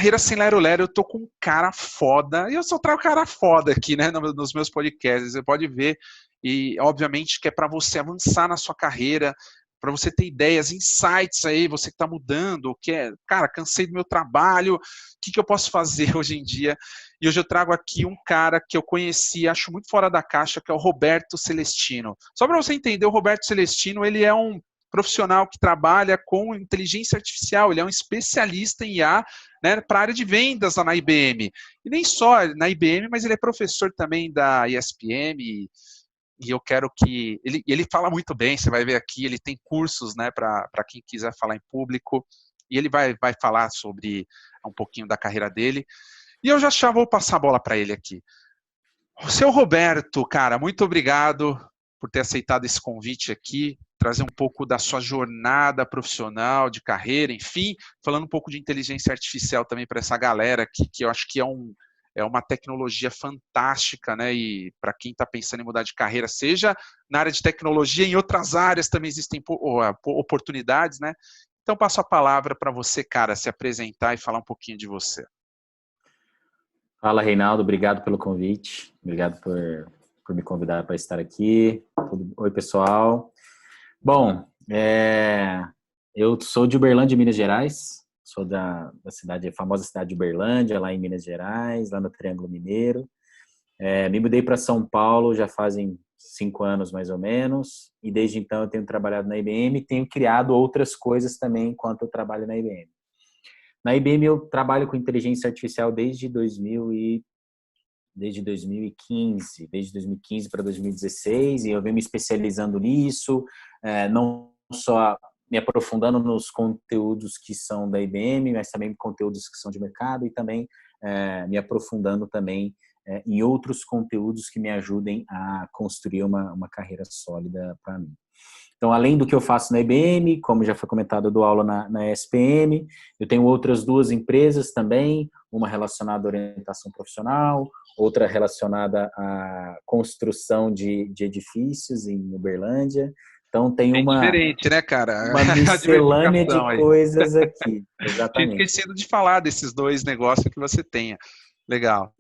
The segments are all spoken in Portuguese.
Carreira Sem Lero-Lero, eu tô com um cara foda, e eu só trago cara foda aqui, né, nos meus podcasts, você pode ver, e obviamente que é para você avançar na sua carreira, para você ter ideias, insights aí, você que tá mudando, que é, cara, cansei do meu trabalho, o que eu posso fazer hoje em dia? E hoje eu trago aqui um cara que eu conheci, acho muito fora da caixa, que é o Roberto Celestino. Só para você entender, o Roberto Celestino, ele é um profissional que trabalha com inteligência artificial, ele é um especialista em IA, né, para a área de vendas lá na IBM. E nem só na IBM, mas ele é professor também da ESPM, e eu quero que... Ele fala muito bem, você vai ver aqui, ele tem cursos, né, para quem quiser falar em público, e ele vai falar sobre um pouquinho da carreira dele. E eu já vou passar a bola para ele aqui. O seu Roberto, cara, muito obrigado por ter aceitado esse convite aqui, trazer um pouco da sua jornada profissional, de carreira, enfim, falando um pouco de inteligência artificial também para essa galera aqui, que eu acho que é uma tecnologia fantástica, né? E para quem está pensando em mudar de carreira, seja na área de tecnologia, em outras áreas também existem oportunidades, né? Então, passo a palavra para você, cara, se apresentar e falar um pouquinho de você. Fala, Reinaldo, obrigado pelo convite, obrigado por me convidar para estar aqui. Oi, pessoal. Bom, eu sou de Uberlândia, Minas Gerais, sou da famosa cidade de Uberlândia, lá em Minas Gerais, lá no Triângulo Mineiro. Me mudei para São Paulo já fazem 5 anos, mais ou menos, e desde então eu tenho trabalhado na IBM e tenho criado outras coisas também enquanto eu trabalho na IBM. Na IBM eu trabalho com inteligência artificial desde 2015 para 2016, e eu venho me especializando nisso, não só me aprofundando nos conteúdos que são da IBM, mas também conteúdos que são de mercado, e também me aprofundando também em outros conteúdos que me ajudem a construir uma carreira sólida para mim. Então, além do que eu faço na IBM, como já foi comentado, eu dou aula na ESPM, eu tenho outras 2 empresas também, uma relacionada à orientação profissional, outra relacionada à construção de edifícios em Uberlândia. Então, tem diferente, né, cara? uma miscelânea de Aí. coisas aqui. Tinha Exatamente. esquecido de falar desses 2 negócios que você tenha. Legal.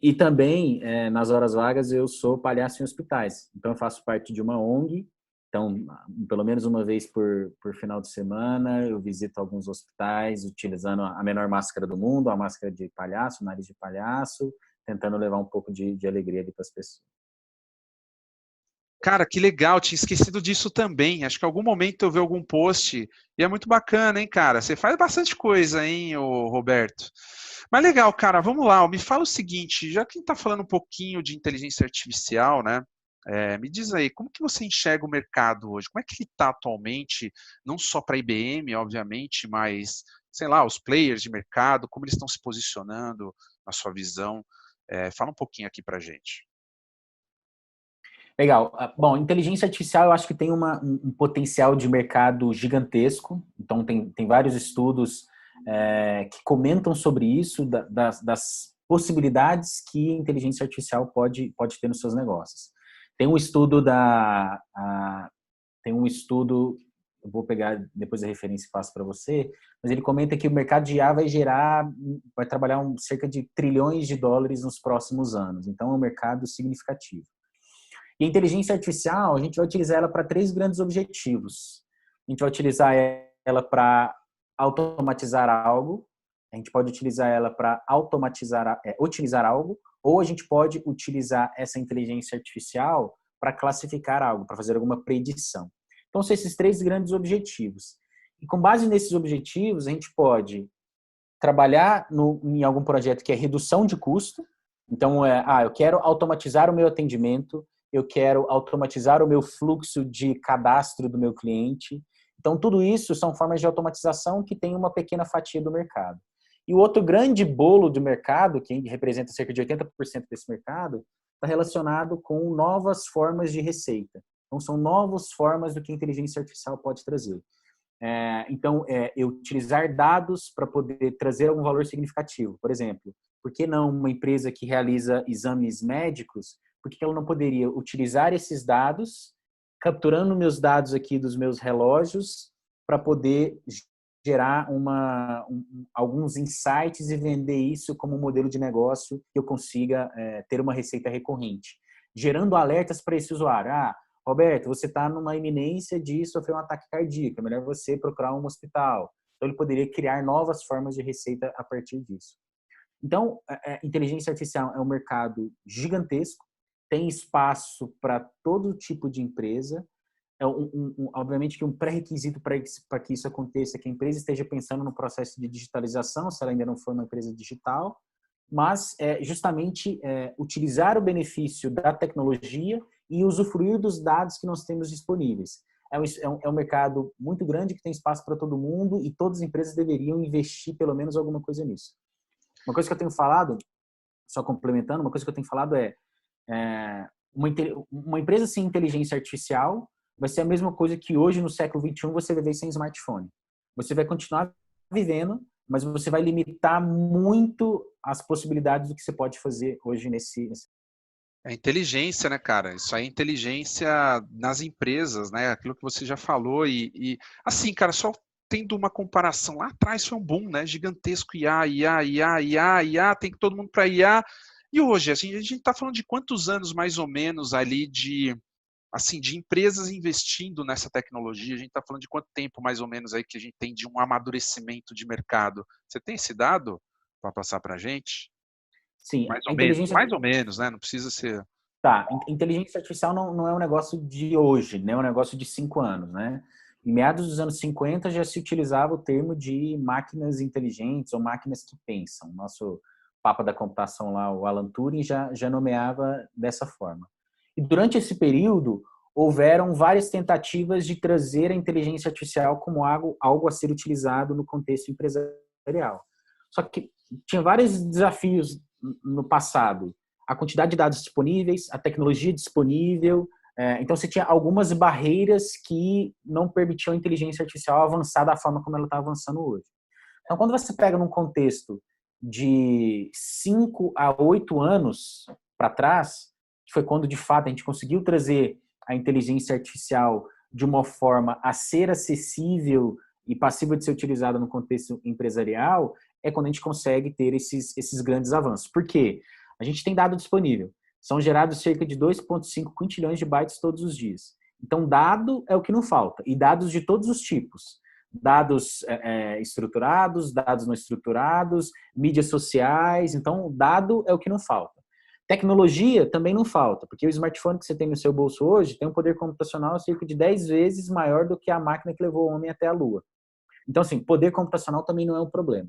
E também, nas horas vagas, eu sou palhaço em hospitais. Então, eu faço parte de uma ONG. Então, pelo menos uma vez por final de semana, eu visito alguns hospitais utilizando a menor máscara do mundo, a máscara de palhaço, o nariz de palhaço, tentando levar um pouco de alegria ali para as pessoas. Cara, que legal, tinha esquecido disso também. Acho que em algum momento eu vi algum post e é muito bacana, hein, cara? Você faz bastante coisa, hein, ô Roberto? Mas legal, cara, vamos lá. Me fala o seguinte, já que a gente está falando um pouquinho de inteligência artificial, né? Me diz aí, como que você enxerga o mercado hoje? Como é que ele está atualmente, não só para a IBM, obviamente, mas, sei lá, os players de mercado, como eles estão se posicionando na sua visão? Fala um pouquinho aqui para a gente. Legal. Bom, inteligência artificial eu acho que tem um potencial de mercado gigantesco. Então, tem vários estudos que comentam sobre isso, das possibilidades que a inteligência artificial pode ter nos seus negócios. Tem um estudo eu vou pegar depois a referência e passo para você, mas ele comenta que o mercado de IA vai trabalhar cerca de trilhões de dólares nos próximos anos. Então, é um mercado significativo. E a inteligência artificial, a gente vai utilizar ela para 3 grandes objetivos. A gente vai utilizar ela para automatizar algo, a gente pode utilizar ela para otimizar algo, ou a gente pode utilizar essa inteligência artificial para classificar algo, para fazer alguma predição. Então, são esses 3 grandes objetivos. E com base nesses objetivos, a gente pode trabalhar em algum projeto que é redução de custo. Então, eu quero automatizar o meu atendimento, eu quero automatizar o meu fluxo de cadastro do meu cliente. Então, tudo isso são formas de automatização que tem uma pequena fatia do mercado. E o outro grande bolo do mercado, que representa cerca de 80% desse mercado, está relacionado com novas formas de receita. Então, são novas formas do que a inteligência artificial pode trazer. Então, eu utilizar dados para poder trazer algum valor significativo. Por exemplo, por que não uma empresa que realiza exames médicos, por que ela não poderia utilizar esses dados, capturando meus dados aqui dos meus relógios, para poder gerar alguns insights e vender isso como modelo de negócio que eu consiga ter uma receita recorrente, gerando alertas para esse usuário. Roberto, você está numa iminência de sofrer um ataque cardíaco, é melhor você procurar um hospital. Então, ele poderia criar novas formas de receita a partir disso. Então, inteligência artificial é um mercado gigantesco, tem espaço para todo tipo de empresa. Obviamente que um pré-requisito para que isso aconteça é que a empresa esteja pensando no processo de digitalização, se ela ainda não for uma empresa digital, mas justamente utilizar o benefício da tecnologia e usufruir dos dados que nós temos disponíveis. É um mercado muito grande que tem espaço para todo mundo e todas as empresas deveriam investir pelo menos alguma coisa nisso. Uma coisa que eu tenho falado, só complementando, uma coisa que eu tenho falado uma empresa sem inteligência artificial vai ser a mesma coisa que hoje, no século XXI, você viver sem smartphone. Você vai continuar vivendo, mas você vai limitar muito as possibilidades do que você pode fazer hoje nesse... É inteligência, né, cara? Isso aí é inteligência nas empresas, né? Aquilo que você já falou assim, cara, só tendo uma comparação, lá atrás foi um boom, né? Gigantesco, IA, tem que todo mundo para IA. E hoje, assim, a gente está falando de quantos anos, mais ou menos, ali de empresas investindo nessa tecnologia? A gente está falando de quanto tempo, mais ou menos, aí que a gente tem de um amadurecimento de mercado? Você tem esse dado para passar para a gente? Sim, Mais a inteligência... mais ou menos, né? Não precisa ser... Tá, inteligência artificial não é um negócio de hoje, né? É um negócio de 5 anos, né? Em meados dos anos 50 já se utilizava o termo de máquinas inteligentes ou máquinas que pensam. Nosso papa da computação lá, o Alan Turing, já nomeava dessa forma. E durante esse período, houveram várias tentativas de trazer a inteligência artificial como algo a ser utilizado no contexto empresarial. Só que tinha vários desafios no passado. A quantidade de dados disponíveis, a tecnologia disponível. Então, você tinha algumas barreiras que não permitiam a inteligência artificial avançar da forma como ela está avançando hoje. Então, quando você pega num contexto de 5 a 8 anos para trás, que foi quando, de fato, a gente conseguiu trazer a inteligência artificial de uma forma a ser acessível e passível de ser utilizada no contexto empresarial, é quando a gente consegue ter esses grandes avanços. Por quê? A gente tem dado disponível. São gerados cerca de 2,5 quintilhões de bytes todos os dias. Então, dado é o que não falta. E dados de todos os tipos. Dados estruturados, dados não estruturados, mídias sociais. Então, dado é o que não falta. Tecnologia também não falta, porque o smartphone que você tem no seu bolso hoje tem um poder computacional cerca de 10 vezes maior do que a máquina que levou o homem até a Lua. Então, assim, poder computacional também não é um problema.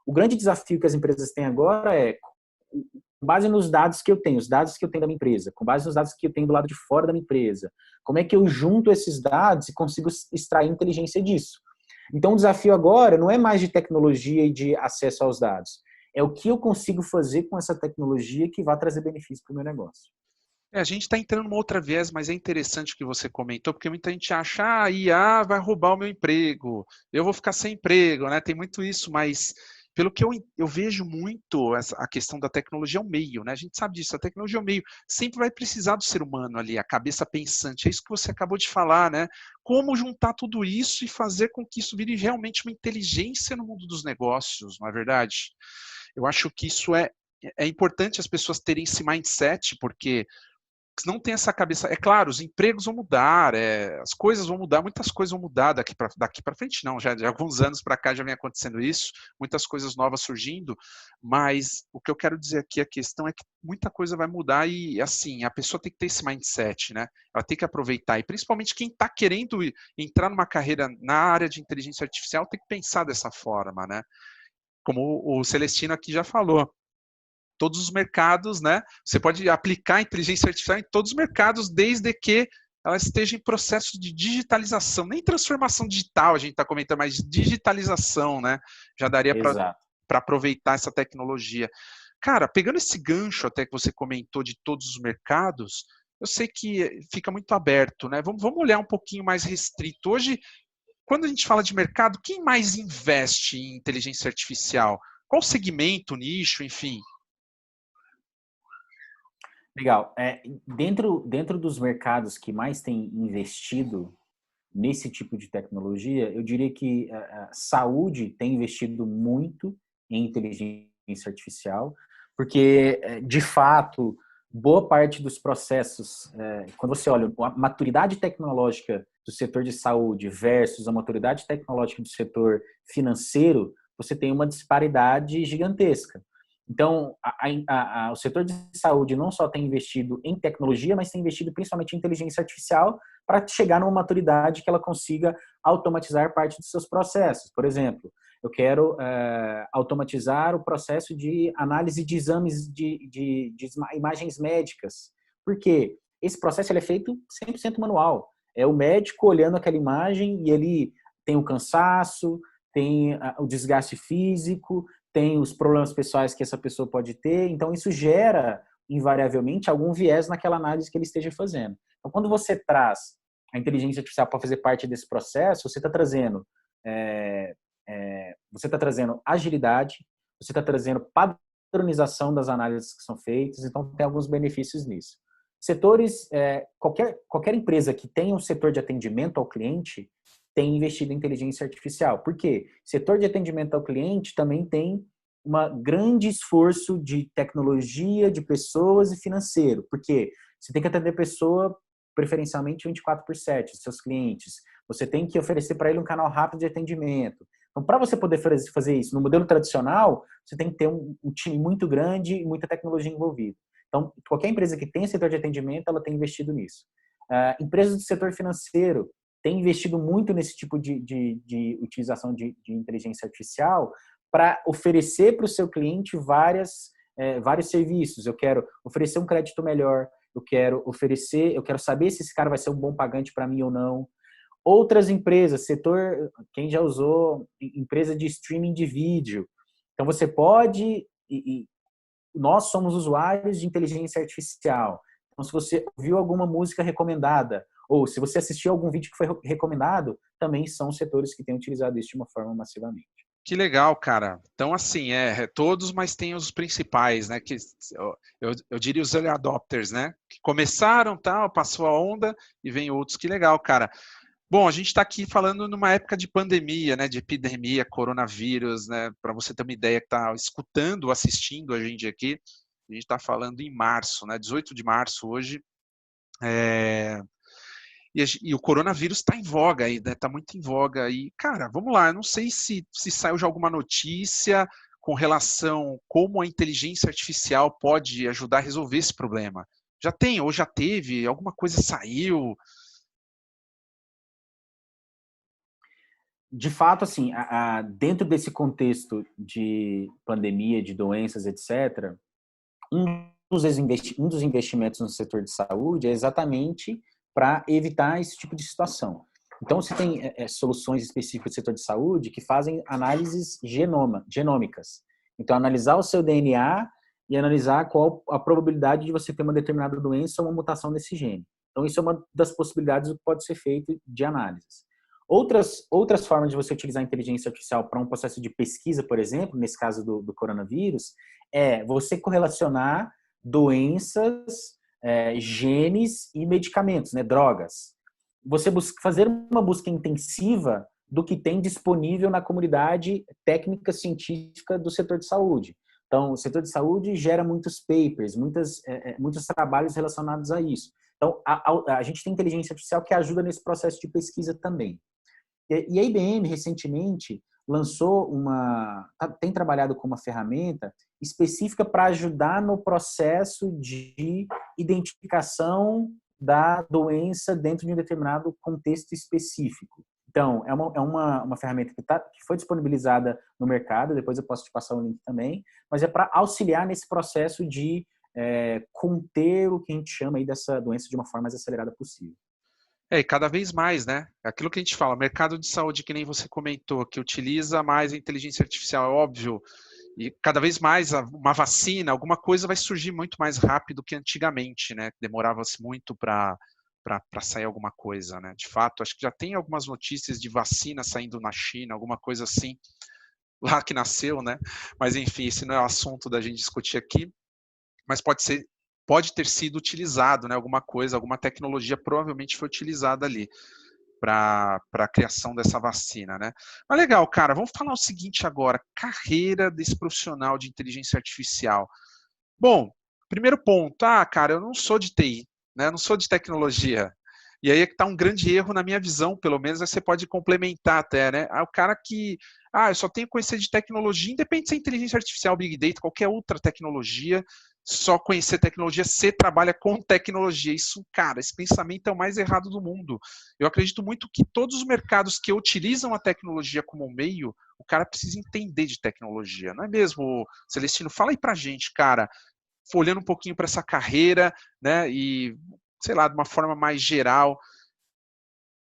O grande desafio que as empresas têm agora é, com base nos dados que eu tenho, os dados que eu tenho da minha empresa, com base nos dados que eu tenho do lado de fora da minha empresa, como é que eu junto esses dados e consigo extrair inteligência disso? Então, o desafio agora não é mais de tecnologia e de acesso aos dados. É o que eu consigo fazer com essa tecnologia que vai trazer benefício para o meu negócio. A gente está entrando numa outra viés, mas é interessante o que você comentou, porque muita gente acha, a IA vai roubar o meu emprego, eu vou ficar sem emprego, né? Tem muito isso, mas pelo que eu vejo muito a questão da tecnologia é o meio, né? A gente sabe disso, a tecnologia é o meio, sempre vai precisar do ser humano ali, a cabeça pensante, é isso que você acabou de falar, né? Como juntar tudo isso e fazer com que isso vire realmente uma inteligência no mundo dos negócios, não é verdade? Eu acho que isso é importante as pessoas terem esse mindset, porque se não tem essa cabeça, é claro, os empregos vão mudar, as coisas vão mudar, muitas coisas vão mudar daqui para frente, não, já de alguns anos para cá já vem acontecendo isso, muitas coisas novas surgindo, mas o que eu quero dizer aqui, a questão é que muita coisa vai mudar e, assim, a pessoa tem que ter esse mindset, né? Ela tem que aproveitar, e principalmente quem está querendo entrar numa carreira na área de inteligência artificial tem que pensar dessa forma, né? Como o Celestino aqui já falou, todos os mercados, né? Você pode aplicar a inteligência artificial em todos os mercados, desde que ela esteja em processo de digitalização, nem transformação digital a gente está comentando, mas digitalização, né? Já daria para aproveitar essa tecnologia. Cara, pegando esse gancho até que você comentou de todos os mercados, eu sei que fica muito aberto, né? Vamos olhar um pouquinho mais restrito. Hoje, quando a gente fala de mercado, quem mais investe em inteligência artificial? Qual segmento, nicho, enfim? Legal. Dentro dos mercados que mais têm investido nesse tipo de tecnologia, eu diria que a saúde tem investido muito em inteligência artificial, porque, de fato, boa parte dos processos, quando você olha a maturidade tecnológica do setor de saúde versus a maturidade tecnológica do setor financeiro, você tem uma disparidade gigantesca. Então, o setor de saúde não só tem investido em tecnologia, mas tem investido principalmente em inteligência artificial para chegar numa maturidade que ela consiga automatizar parte dos seus processos. Por exemplo, eu quero automatizar o processo de análise de exames de imagens médicas. Por quê? Esse processo ele é feito 100% manual. É o médico olhando aquela imagem e ele tem o cansaço, tem o desgaste físico, tem os problemas pessoais que essa pessoa pode ter. Então, isso gera, invariavelmente, algum viés naquela análise que ele esteja fazendo. Então, quando você traz a inteligência artificial para fazer parte desse processo, você está trazendo agilidade, você está trazendo padronização das análises que são feitas, então tem alguns benefícios nisso. Setores, qualquer empresa que tenha um setor de atendimento ao cliente tem investido em inteligência artificial. Por quê? Setor de atendimento ao cliente também tem um grande esforço de tecnologia, de pessoas e financeiro. Por quê? Você tem que atender pessoa preferencialmente 24/7, seus clientes. Você tem que oferecer para ele um canal rápido de atendimento. Então, para você poder fazer isso no modelo tradicional, você tem que ter um time muito grande e muita tecnologia envolvida. Então, qualquer empresa que tenha setor de atendimento, ela tem investido nisso. Empresas do setor financeiro têm investido muito nesse tipo de utilização de inteligência artificial para oferecer para o seu cliente vários serviços. Eu quero oferecer um crédito melhor, eu quero saber se esse cara vai ser um bom pagante para mim ou não. Outras empresas, quem já usou empresa de streaming de vídeo. Então, você pode... nós somos usuários de inteligência artificial. Então, se você viu alguma música recomendada, ou se você assistiu algum vídeo que foi recomendado, também são setores que têm utilizado isso de uma forma massivamente. Que legal, cara. Então, assim, todos, mas tem os principais, né? Que eu diria os early adopters, né? Que começaram, tal, passou a onda e vem outros. Que legal, cara. Bom, a gente está aqui falando numa época de pandemia, né? De epidemia, coronavírus, né? Para você ter uma ideia que está escutando, assistindo a gente aqui, a gente está falando em março, né? 18 de março hoje. E o coronavírus está em voga aí, né? Está muito em voga. E, cara, vamos lá, eu não sei se saiu já alguma notícia com relação como a inteligência artificial pode ajudar a resolver esse problema. Já tem, ou já teve, alguma coisa saiu? De fato, assim, dentro desse contexto de pandemia, de doenças, etc., um dos investimentos no setor de saúde é exatamente para evitar esse tipo de situação. Então, você tem soluções específicas do setor de saúde que fazem análises genômicas. Então, analisar o seu DNA e analisar qual a probabilidade de você ter uma determinada doença ou uma mutação nesse gene. Então, isso é uma das possibilidades do que pode ser feito de análises. Outras formas de você utilizar a inteligência artificial para um processo de pesquisa, por exemplo, nesse caso do coronavírus, é você correlacionar doenças, genes e medicamentos, né, drogas. Você fazer uma busca intensiva do que tem disponível na comunidade técnica científica do setor de saúde. Então, o setor de saúde gera muitos papers, muitos trabalhos relacionados a isso. Então, a gente tem inteligência artificial que ajuda nesse processo de pesquisa também. E a IBM, recentemente, tem trabalhado com uma ferramenta específica para ajudar no processo de identificação da doença dentro de um determinado contexto específico. Então, é uma ferramenta que foi disponibilizada no mercado, depois eu posso te passar o link também, mas é para auxiliar nesse processo de conter o que a gente chama aí dessa doença de uma forma mais acelerada possível. E cada vez mais, né? Aquilo que a gente fala, mercado de saúde, que nem você comentou, que utiliza mais a inteligência artificial, é óbvio, e cada vez mais uma vacina, alguma coisa vai surgir muito mais rápido que antigamente, né? Demorava-se muito para sair alguma coisa, né? De fato, acho que já tem algumas notícias de vacina saindo na China, alguma coisa assim, lá que nasceu, né? Mas enfim, esse não é o assunto da gente discutir aqui, mas pode ter sido utilizado, né? Alguma coisa, alguma tecnologia provavelmente foi utilizada ali. para a criação dessa vacina, né? Mas legal, cara, vamos falar o seguinte agora, carreira desse profissional de inteligência artificial. Bom, primeiro ponto, cara, eu não sou de TI, né? Eu não sou de tecnologia. E aí é que está um grande erro na minha visão, pelo menos, aí você pode complementar até, né? O cara que, eu só tenho conhecer de tecnologia, independente se é inteligência artificial, Big Data, qualquer outra tecnologia, só conhecer tecnologia, você trabalha com tecnologia. Isso, cara, esse pensamento é o mais errado do mundo. Eu acredito muito que todos os mercados que utilizam a tecnologia como meio, o cara precisa entender de tecnologia, não é mesmo, Celestino? Fala aí pra gente, cara, olhando um pouquinho para essa carreira, né, e, sei lá, de uma forma mais geral,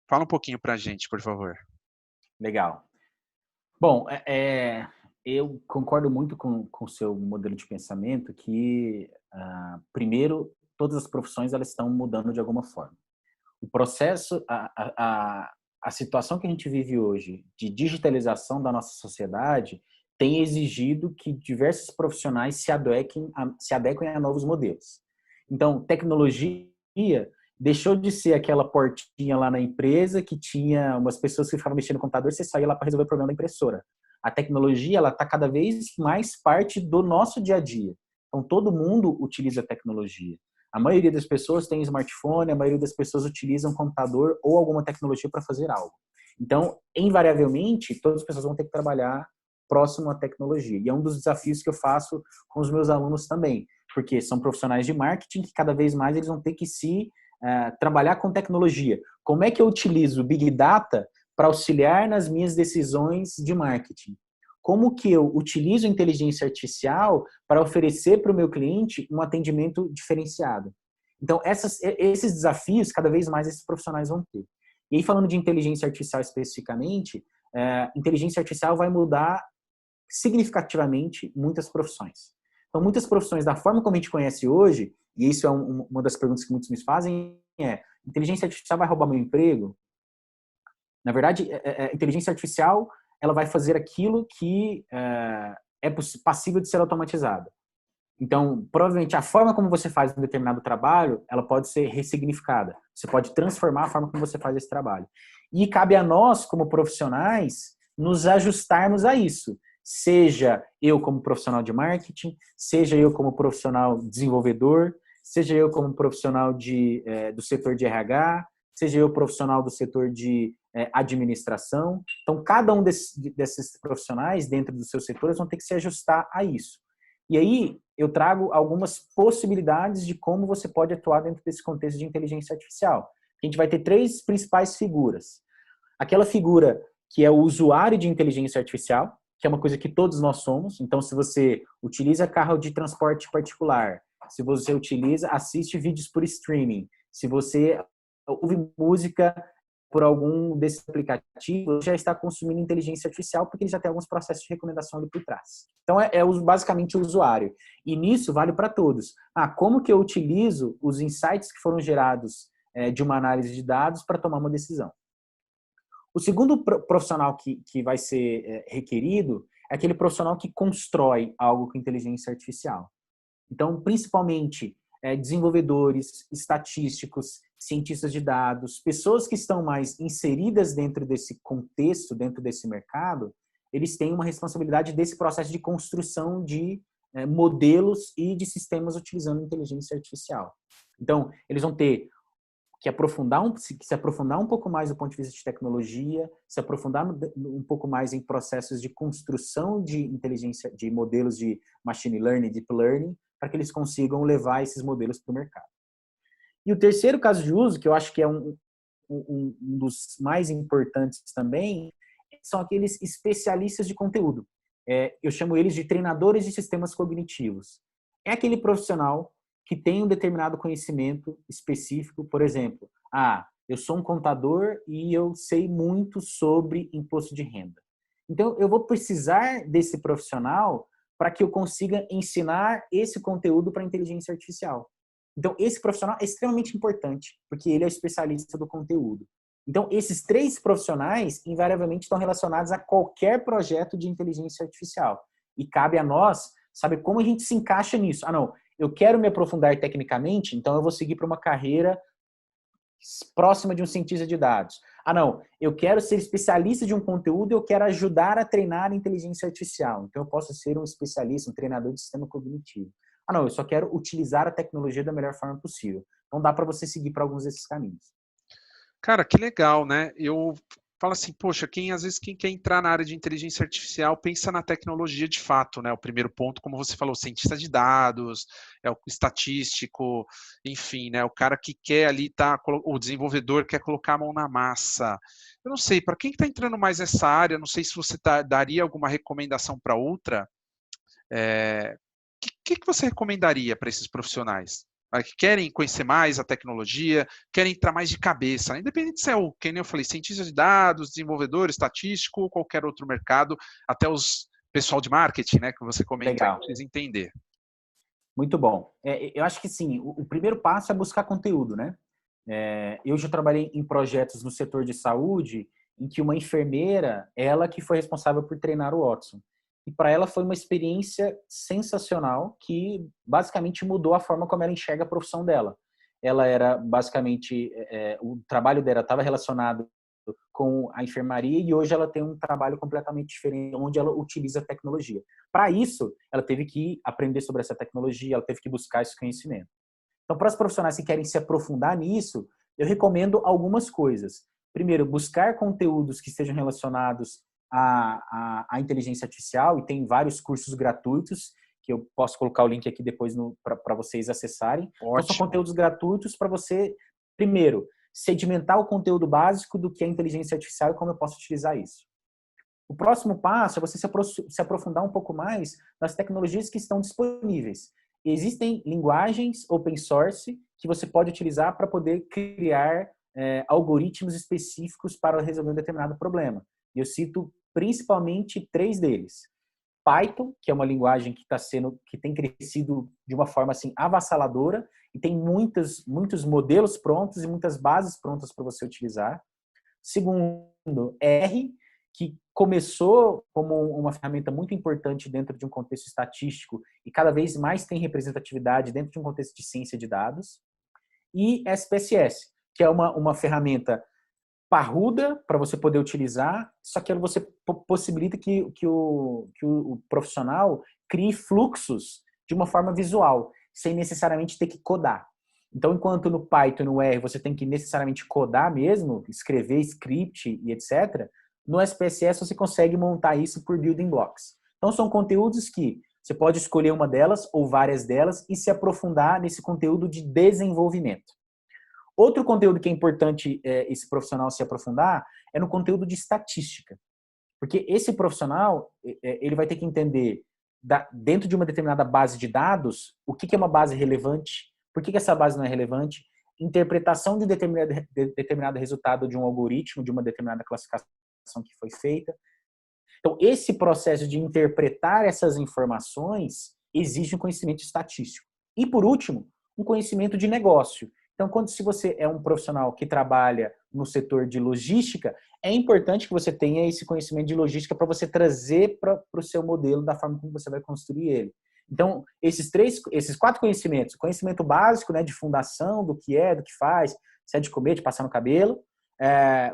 fala um pouquinho pra gente, por favor. Legal. Bom, eu concordo muito com o seu modelo de pensamento que, primeiro, todas as profissões elas estão mudando de alguma forma. O processo, a situação que a gente vive hoje de digitalização da nossa sociedade tem exigido que diversos profissionais se adequem a novos modelos. Então, tecnologia deixou de ser aquela portinha lá na empresa que tinha umas pessoas que ficavam mexendo no computador e você saía lá para resolver o problema da impressora. A tecnologia ela está cada vez mais parte do nosso dia a dia. Então, todo mundo utiliza a tecnologia. A maioria das pessoas tem smartphone, a maioria das pessoas utiliza um computador ou alguma tecnologia para fazer algo. Então, invariavelmente, todas as pessoas vão ter que trabalhar próximo à tecnologia. E é um dos desafios que eu faço com os meus alunos também, porque são profissionais de marketing que cada vez mais eles vão ter que trabalhar com tecnologia. Como é que eu utilizo o Big Data para auxiliar nas minhas decisões de marketing? Como que eu utilizo a inteligência artificial para oferecer para o meu cliente um atendimento diferenciado? Então, esses desafios, cada vez mais esses profissionais vão ter. E aí, falando de inteligência artificial especificamente, inteligência artificial vai mudar significativamente muitas profissões. Então, muitas profissões, da forma como a gente conhece hoje, e isso é uma das perguntas que muitos me fazem, inteligência artificial vai roubar meu emprego? Na verdade, inteligência artificial ela vai fazer aquilo que é passível de ser automatizado. Então, provavelmente, a forma como você faz um determinado trabalho, ela pode ser ressignificada. Você pode transformar a forma como você faz esse trabalho. E cabe a nós, como profissionais, nos ajustarmos a isso. Seja eu como profissional de marketing, seja eu como profissional desenvolvedor, seja eu como profissional do setor de RH, seja eu profissional do setor de administração. Então, cada um desses profissionais dentro dos seus setores vão ter que se ajustar a isso. E aí, eu trago algumas possibilidades de como você pode atuar dentro desse contexto de inteligência artificial. A gente vai ter três principais figuras. Aquela figura que é o usuário de inteligência artificial, que é uma coisa que todos nós somos. Então, se você utiliza carro de transporte particular, se você assiste vídeos por streaming, se você ouve música por algum desses aplicativos, já está consumindo inteligência artificial porque ele já tem alguns processos de recomendação ali por trás. Então, basicamente o usuário. E nisso vale para todos. Como que eu utilizo os insights que foram gerados de uma análise de dados para tomar uma decisão? O segundo profissional que vai ser requerido é aquele profissional que constrói algo com inteligência artificial. Então, principalmente desenvolvedores, estatísticos, cientistas de dados, pessoas que estão mais inseridas dentro desse contexto, dentro desse mercado, eles têm uma responsabilidade desse processo de construção de modelos e de sistemas utilizando inteligência artificial. Então, eles vão ter que se aprofundar um pouco mais do ponto de vista de tecnologia, se aprofundar um pouco mais em processos de construção de inteligência, de modelos de machine learning, deep learning, para que eles consigam levar esses modelos para o mercado. E o terceiro caso de uso, que eu acho que é um dos mais importantes também, são aqueles especialistas de conteúdo. Eu chamo eles de treinadores de sistemas cognitivos. É aquele profissional que tem um determinado conhecimento específico, por exemplo, eu sou um contador e eu sei muito sobre imposto de renda. Então, eu vou precisar desse profissional para que eu consiga ensinar esse conteúdo para a inteligência artificial. Então, esse profissional é extremamente importante, porque ele é o especialista do conteúdo. Então, esses três profissionais, invariavelmente, estão relacionados a qualquer projeto de inteligência artificial. E cabe a nós saber como a gente se encaixa nisso. Não, eu quero me aprofundar tecnicamente, então eu vou seguir para uma carreira próxima de um cientista de dados. Ah, não, eu quero ser especialista de um conteúdo, eu quero ajudar a treinar a inteligência artificial. Então, eu posso ser um especialista, um treinador de sistema cognitivo. Ah, não, eu só quero utilizar a tecnologia da melhor forma possível. Então, dá para você seguir para alguns desses caminhos. Cara, que legal, né? Eu falo assim, poxa, às vezes quem quer entrar na área de inteligência artificial pensa na tecnologia de fato, né? O primeiro ponto, como você falou, cientista de dados, é o estatístico, enfim, né? O cara que quer ali o desenvolvedor quer colocar a mão na massa. Eu não sei, para quem está entrando mais nessa área, não sei se você daria alguma recomendação para outra. Que você recomendaria para esses profissionais? Que querem conhecer mais a tecnologia, querem entrar mais de cabeça, independente se é o, que nem eu falei, cientista de dados, desenvolvedor, estatístico, ou qualquer outro mercado, até os pessoal de marketing, né, que você comentou, aí Legal. precisa entender. Muito bom. Eu acho que sim, o primeiro passo é buscar conteúdo, né? Eu já trabalhei em projetos no setor de saúde em que uma enfermeira, ela que foi responsável por treinar o Watson. E para ela foi uma experiência sensacional que basicamente mudou a forma como ela enxerga a profissão dela. Ela era basicamente, o trabalho dela estava relacionado com a enfermaria e hoje ela tem um trabalho completamente diferente, onde ela utiliza a tecnologia. Para isso, ela teve que aprender sobre essa tecnologia, ela teve que buscar esse conhecimento. Então, para os profissionais que querem se aprofundar nisso, eu recomendo algumas coisas. Primeiro, buscar conteúdos que estejam relacionados à inteligência artificial, e tem vários cursos gratuitos, que eu posso colocar o link aqui depois para vocês acessarem. Então, são Ótimo. conteúdos gratuitos para você, primeiro, sedimentar o conteúdo básico do que é inteligência artificial e como eu posso utilizar isso. O próximo passo é você se aprofundar um pouco mais nas tecnologias que estão disponíveis. Existem linguagens open source que você pode utilizar para poder criar algoritmos específicos para resolver um determinado problema. E eu cito principalmente 3 deles. Python, que é uma linguagem que tem crescido de uma forma assim avassaladora e tem muitos modelos prontos e muitas bases prontas para você utilizar. Segundo, R, que começou como uma ferramenta muito importante dentro de um contexto estatístico e cada vez mais tem representatividade dentro de um contexto de ciência de dados. E SPSS, que é uma ferramenta parruda para você poder utilizar, só que você possibilita que o profissional crie fluxos de uma forma visual, sem necessariamente ter que codar. Então, enquanto no Python e no R você tem que necessariamente codar mesmo, escrever script e etc., no SPSS você consegue montar isso por building blocks. Então, são conteúdos que você pode escolher uma delas ou várias delas e se aprofundar nesse conteúdo de desenvolvimento. Outro conteúdo que é importante esse profissional se aprofundar é no conteúdo de estatística. Porque esse profissional ele vai ter que entender, dentro de uma determinada base de dados, o que é uma base relevante, por que essa base não é relevante, interpretação de determinado resultado de um algoritmo, de uma determinada classificação que foi feita. Então, esse processo de interpretar essas informações exige um conhecimento estatístico. E, por último, um conhecimento de negócio. Então, se você é um profissional que trabalha no setor de logística, é importante que você tenha esse conhecimento de logística para você trazer para o seu modelo da forma como você vai construir ele. Então, esses 4 conhecimentos, conhecimento básico, né, de fundação, do que é, do que faz, se é de comer, de passar no cabelo,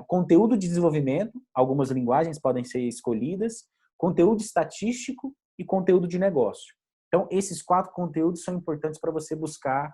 conteúdo de desenvolvimento, algumas linguagens podem ser escolhidas, conteúdo estatístico e conteúdo de negócio. Então, esses 4 conteúdos são importantes para você buscar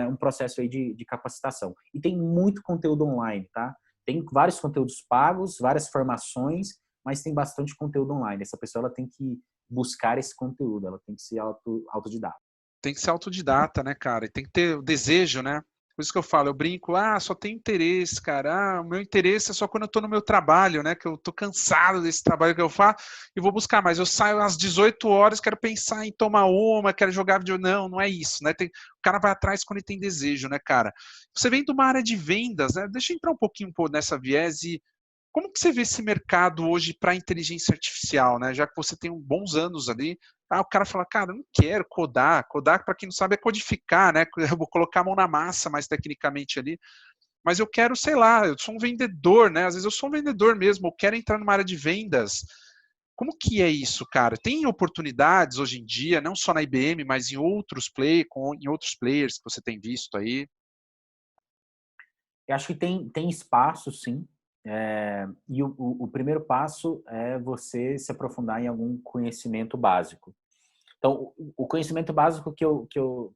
um processo aí de capacitação. E tem muito conteúdo online, tá? Tem vários conteúdos pagos, várias formações, mas tem bastante conteúdo online. Essa pessoa ela tem que buscar esse conteúdo, ela tem que ser autodidata. Tem que ser autodidata, né, cara? E tem que ter o desejo, né? Por isso que eu falo, eu brinco, só tem interesse, cara. O meu interesse é só quando eu tô no meu trabalho, né? Que eu tô cansado desse trabalho que eu faço e vou buscar, mas eu saio às 18 horas, quero pensar em tomar uma, quero jogar vídeo. Não, não é isso, né? O cara vai atrás quando ele tem desejo, né, cara? Você vem de uma área de vendas, né? Deixa eu entrar um pouquinho nessa viés e como que você vê esse mercado hoje para inteligência artificial, né? Já que você tem bons anos ali, o cara fala, cara, eu não quero codar. Codar, para quem não sabe, é codificar, né? Eu vou colocar a mão na massa mais tecnicamente ali. Mas eu quero, sei lá, eu sou um vendedor, né? Às vezes eu sou um vendedor mesmo, eu quero entrar numa área de vendas. Como que é isso, cara? Tem oportunidades hoje em dia, não só na IBM, mas em outros players que você tem visto aí? Eu acho que tem espaço, sim. E o primeiro passo é você se aprofundar em algum conhecimento básico. Então, o conhecimento básico que eu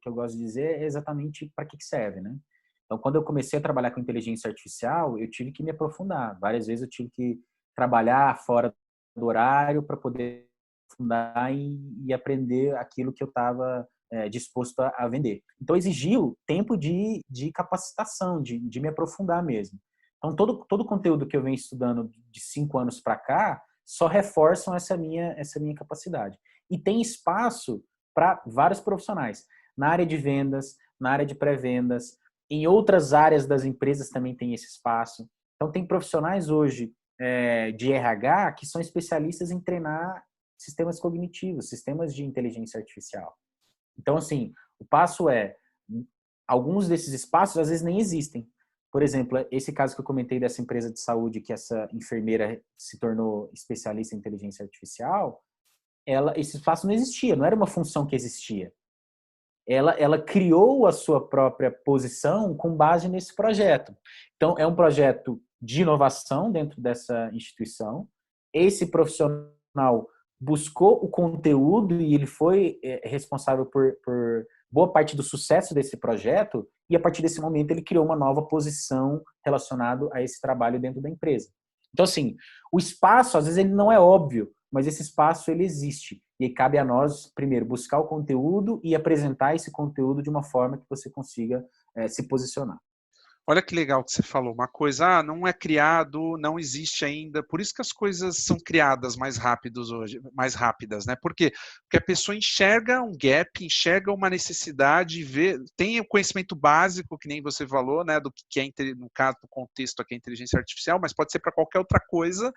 gosto de dizer é exatamente para que serve, né? Então, quando eu comecei a trabalhar com inteligência artificial, eu tive que me aprofundar. Várias vezes eu tive que trabalhar fora do horário para poder aprofundar e aprender aquilo que eu estava disposto a vender. Então, exigiu tempo de capacitação, de me aprofundar mesmo. Então, todo o conteúdo que eu venho estudando de 5 anos para cá só reforçam essa minha capacidade. E tem espaço para vários profissionais. Na área de vendas, na área de pré-vendas, em outras áreas das empresas também tem esse espaço. Então, tem profissionais hoje de RH que são especialistas em treinar sistemas cognitivos, sistemas de inteligência artificial. Então, assim, o passo alguns desses espaços às vezes nem existem. Por exemplo, esse caso que eu comentei dessa empresa de saúde que essa enfermeira se tornou especialista em inteligência artificial, esse espaço não existia, não era uma função que existia. Ela criou a sua própria posição com base nesse projeto. Então, é um projeto de inovação dentro dessa instituição. Esse profissional buscou o conteúdo e ele foi responsável por boa parte do sucesso desse projeto, e a partir desse momento ele criou uma nova posição relacionada a esse trabalho dentro da empresa. Então, assim, o espaço, às vezes, ele não é óbvio, mas esse espaço, ele existe. E cabe a nós, primeiro, buscar o conteúdo e apresentar esse conteúdo de uma forma que você consiga se posicionar. Olha que legal que você falou, uma coisa, não é criado, não existe ainda, por isso que as coisas são criadas mais rápidas hoje, mais rápidas, né? Por quê? Porque a pessoa enxerga um gap, enxerga uma necessidade, vê, tem o conhecimento básico, que nem você falou, né, do que é, no caso do contexto aqui, a inteligência artificial, mas pode ser para qualquer outra coisa,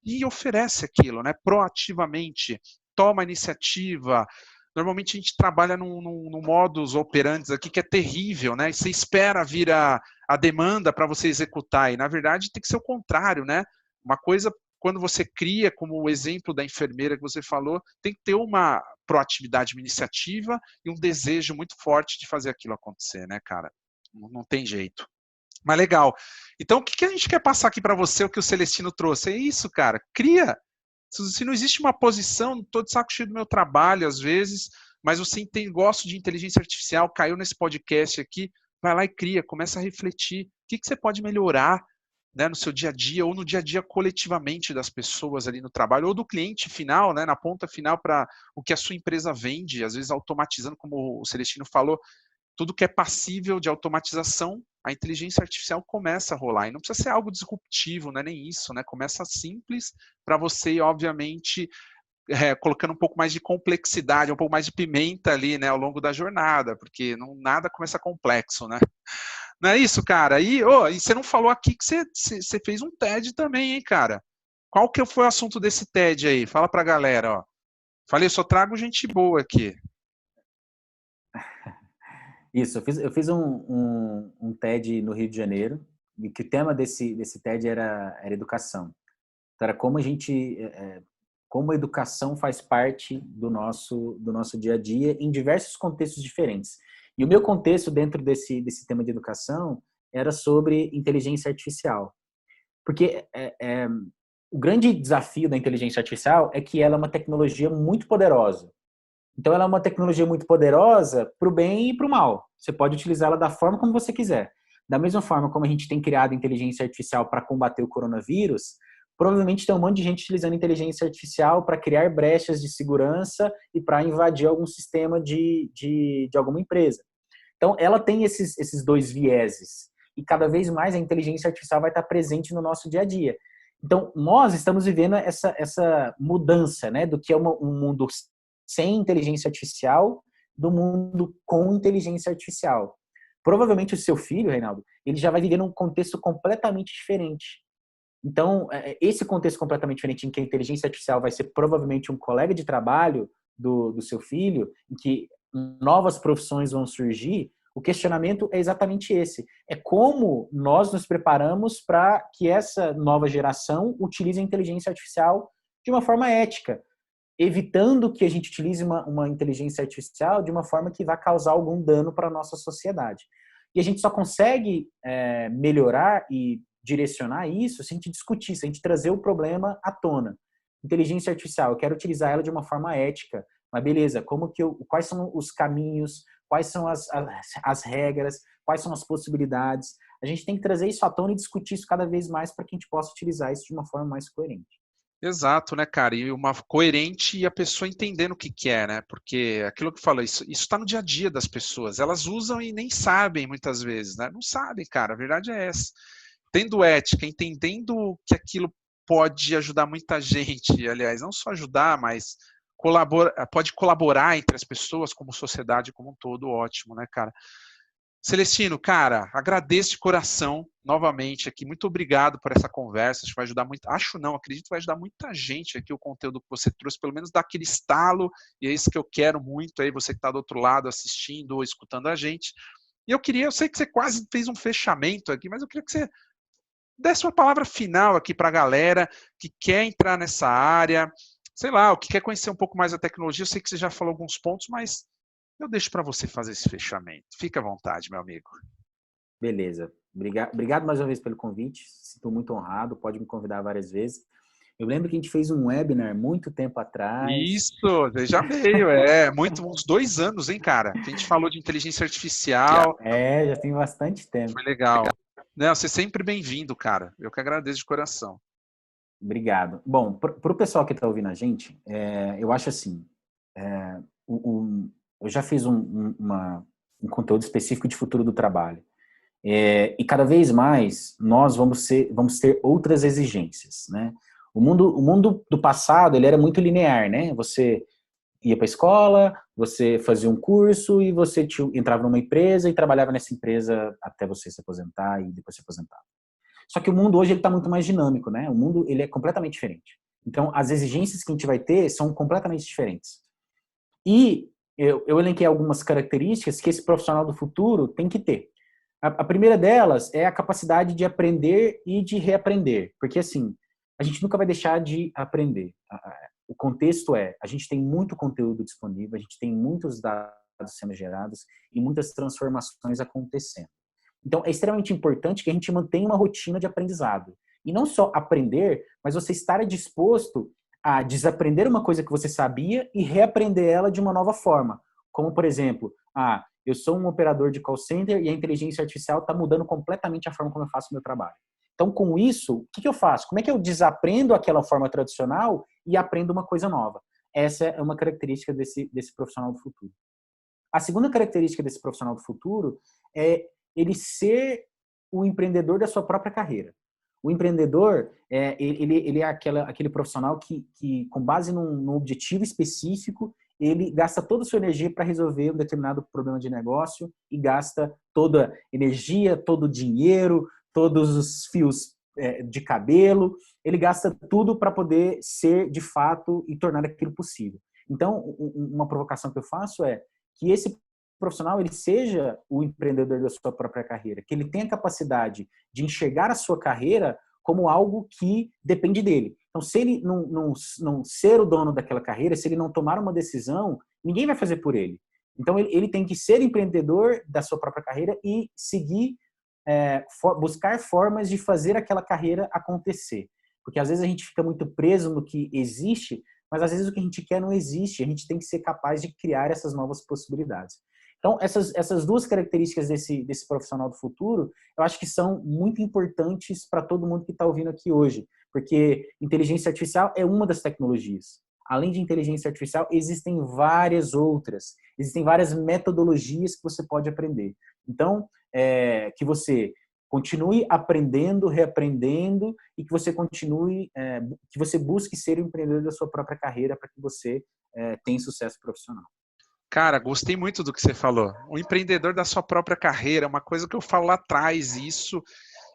e oferece aquilo, né, proativamente, toma a iniciativa. Normalmente a gente trabalha num modus operandi aqui que é terrível, né? E você espera vir a demanda para você executar, e na verdade tem que ser o contrário, né? Uma coisa, quando você cria, como o exemplo da enfermeira que você falou, tem que ter uma proatividade, uma iniciativa e um desejo muito forte de fazer aquilo acontecer, né, cara? Não tem jeito. Mas legal. Então, o que a gente quer passar aqui para você, o que o Celestino trouxe? É isso, cara. Cria. Se não existe uma posição, estou de saco cheio do meu trabalho, às vezes, mas você tem gosto de inteligência artificial, caiu nesse podcast aqui, vai lá e cria, começa a refletir. O que você pode melhorar, né, no seu dia a dia, ou no dia a dia coletivamente das pessoas ali no trabalho, ou do cliente final, né, na ponta final, para o que a sua empresa vende, às vezes automatizando, como o Celestino falou, tudo que é passível de automatização, a inteligência artificial começa a rolar. E não precisa ser algo disruptivo, não é nem isso, né? Começa simples para você, obviamente, colocando um pouco mais de complexidade, um pouco mais de pimenta ali, né, ao longo da jornada, porque nada começa complexo, né? Não é isso, cara? E você não falou aqui que você fez um TED também, hein, cara? Qual que foi o assunto desse TED aí? Fala pra galera, ó. Falei, eu só trago gente boa aqui. Isso, eu fiz um TED no Rio de Janeiro, e que o tema desse TED era educação. Então, era como a educação faz parte do nosso dia a dia em diversos contextos diferentes. E o meu contexto dentro desse tema de educação era sobre inteligência artificial. Porque o grande desafio da inteligência artificial é que ela é uma tecnologia muito poderosa. Então, ela é uma tecnologia muito poderosa para o bem e para o mal. Você pode utilizá-la da forma como você quiser. Da mesma forma como a gente tem criado inteligência artificial para combater o coronavírus, provavelmente tem um monte de gente utilizando inteligência artificial para criar brechas de segurança e para invadir algum sistema de alguma empresa. Então, ela tem esses dois vieses. E cada vez mais a inteligência artificial vai estar presente no nosso dia a dia. Então, nós estamos vivendo essa mudança, né, do que é um mundo sem inteligência artificial do mundo com inteligência artificial. Provavelmente o seu filho, Reinaldo, ele já vai viver num contexto completamente diferente. Então, esse contexto completamente diferente em que a inteligência artificial vai ser provavelmente um colega de trabalho do seu filho, em que novas profissões vão surgir, o questionamento é exatamente esse. É como nós nos preparamos para que essa nova geração utilize a inteligência artificial de uma forma ética, evitando que a gente utilize uma inteligência artificial de uma forma que vá causar algum dano para a nossa sociedade. E a gente só consegue melhorar e direcionar isso se a gente discutir, se a gente trazer o problema à tona. Inteligência artificial, eu quero utilizar ela de uma forma ética, mas beleza, quais são os caminhos, quais são as regras, quais são as possibilidades. A gente tem que trazer isso à tona e discutir isso cada vez mais para que a gente possa utilizar isso de uma forma mais coerente. Exato, né, cara? E uma coerente e a pessoa entendendo o que quer, né? Porque aquilo que eu falo, isso está no dia a dia das pessoas. Elas usam e nem sabem muitas vezes, né? Não sabem, cara. A verdade é essa. Tendo ética, entendendo que aquilo pode ajudar muita gente, aliás, não só ajudar, mas pode colaborar entre as pessoas, como sociedade como um todo, ótimo, né, cara? Celestino, cara, agradeço de coração novamente aqui. Muito obrigado por essa conversa. Acho que vai ajudar muito. Acho não, acredito que vai ajudar muita gente aqui o conteúdo que você trouxe, pelo menos dar aquele estalo, e é isso que eu quero muito aí, você que está do outro lado assistindo ou escutando a gente. E eu sei que você quase fez um fechamento aqui, mas eu queria que você desse uma palavra final aqui para a galera que quer entrar nessa área, sei lá, o que quer conhecer um pouco mais da tecnologia. Eu sei que você já falou alguns pontos, mas eu deixo para você fazer esse fechamento. Fica à vontade, meu amigo. Beleza. Obrigado mais uma vez pelo convite. Sinto muito honrado. Pode me convidar várias vezes. Eu lembro que a gente fez um webinar muito tempo atrás. Isso, já veio, uns 2 anos, hein, cara? Que a gente falou de inteligência artificial. Já tem bastante tempo. Foi legal. Não, você é sempre bem-vindo, cara. Eu que agradeço de coração. Obrigado. Bom, para o pessoal que está ouvindo a gente, eu acho assim, eu já fiz um conteúdo específico de futuro do trabalho. E cada vez mais nós vamos ter outras exigências, né? O mundo do passado, ele era muito linear, né? Você ia para a escola, você fazia um curso e você entrava numa empresa e trabalhava nessa empresa até você se aposentar e depois se aposentar. Só que o mundo hoje está muito mais dinâmico, né? O mundo ele é completamente diferente. Então, as exigências que a gente vai ter são completamente diferentes. E eu elenquei algumas características que esse profissional do futuro tem que ter. A primeira delas é a capacidade de aprender e de reaprender. Porque, assim, a gente nunca vai deixar de aprender. O contexto a gente tem muito conteúdo disponível, a gente tem muitos dados sendo gerados e muitas transformações acontecendo. Então, é extremamente importante que a gente mantenha uma rotina de aprendizado. E não só aprender, mas você estar disposto a desaprender uma coisa que você sabia e reaprender ela de uma nova forma. Como, por exemplo, eu sou um operador de call center e a inteligência artificial está mudando completamente a forma como eu faço o meu trabalho. Então, com isso, o que eu faço? Como é que eu desaprendo aquela forma tradicional e aprendo uma coisa nova? Essa é uma característica desse profissional do futuro. A segunda característica desse profissional do futuro é ele ser o empreendedor da sua própria carreira. O empreendedor, ele é aquele profissional que, com base num objetivo específico, ele gasta toda a sua energia para resolver um determinado problema de negócio e gasta toda a energia, todo o dinheiro, todos os fios de cabelo, ele gasta tudo para poder ser, de fato, e tornar aquilo possível. Então, uma provocação que eu faço é que esse profissional ele seja o empreendedor da sua própria carreira, que ele tenha a capacidade de enxergar a sua carreira como algo que depende dele. Então, se ele não ser o dono daquela carreira, se ele não tomar uma decisão, ninguém vai fazer por ele. Então, ele tem que ser empreendedor da sua própria carreira e seguir, buscar formas de fazer aquela carreira acontecer. Porque às vezes a gente fica muito preso no que existe, mas às vezes o que a gente quer não existe. A gente tem que ser capaz de criar essas novas possibilidades. Então, essas duas características desse profissional do futuro, eu acho que são muito importantes para todo mundo que está ouvindo aqui hoje, porque inteligência artificial é uma das tecnologias. Além de inteligência artificial, existem várias outras, existem várias metodologias que você pode aprender. Então, que você continue aprendendo, reaprendendo e que você que você busque ser o empreendedor da sua própria carreira para que você tenha sucesso profissional. Cara, gostei muito do que você falou. O empreendedor da sua própria carreira, uma coisa que eu falo lá atrás, isso,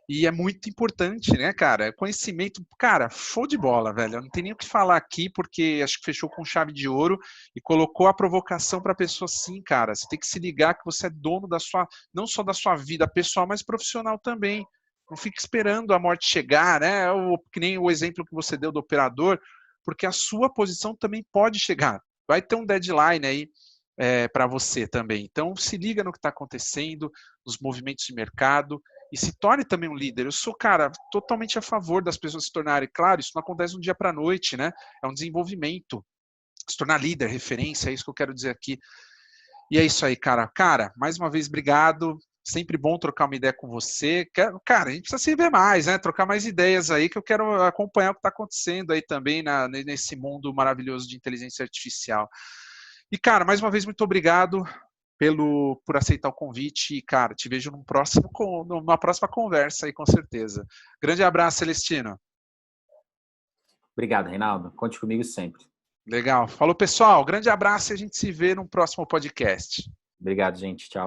e é muito importante, né, cara? Conhecimento, cara, show de bola, velho. Eu não tenho nem o que falar aqui, porque acho que fechou com chave de ouro e colocou a provocação para a pessoa, sim, cara. Você tem que se ligar que você é dono não só da sua vida pessoal, mas profissional também. Não fique esperando a morte chegar, né? Que nem o exemplo que você deu do operador, porque a sua posição também pode chegar. Vai ter um deadline aí. para você também. Então, se liga no que está acontecendo, nos movimentos de mercado, e se torne também um líder. Eu sou, cara, totalmente a favor das pessoas se tornarem. Claro, isso não acontece de um dia para a noite, né? É um desenvolvimento. Se tornar líder, referência, é isso que eu quero dizer aqui. E é isso aí, cara. Cara, mais uma vez, obrigado. Sempre bom trocar uma ideia com você. Cara, a gente precisa se ver mais, né? Trocar mais ideias aí, que eu quero acompanhar o que está acontecendo aí também nesse mundo maravilhoso de inteligência artificial. E, cara, mais uma vez, muito obrigado por aceitar o convite. E, cara, te vejo numa próxima conversa aí, com certeza. Grande abraço, Celestino. Obrigado, Reinaldo. Conte comigo sempre. Legal. Falou, pessoal. Grande abraço e a gente se vê no próximo podcast. Obrigado, gente. Tchau.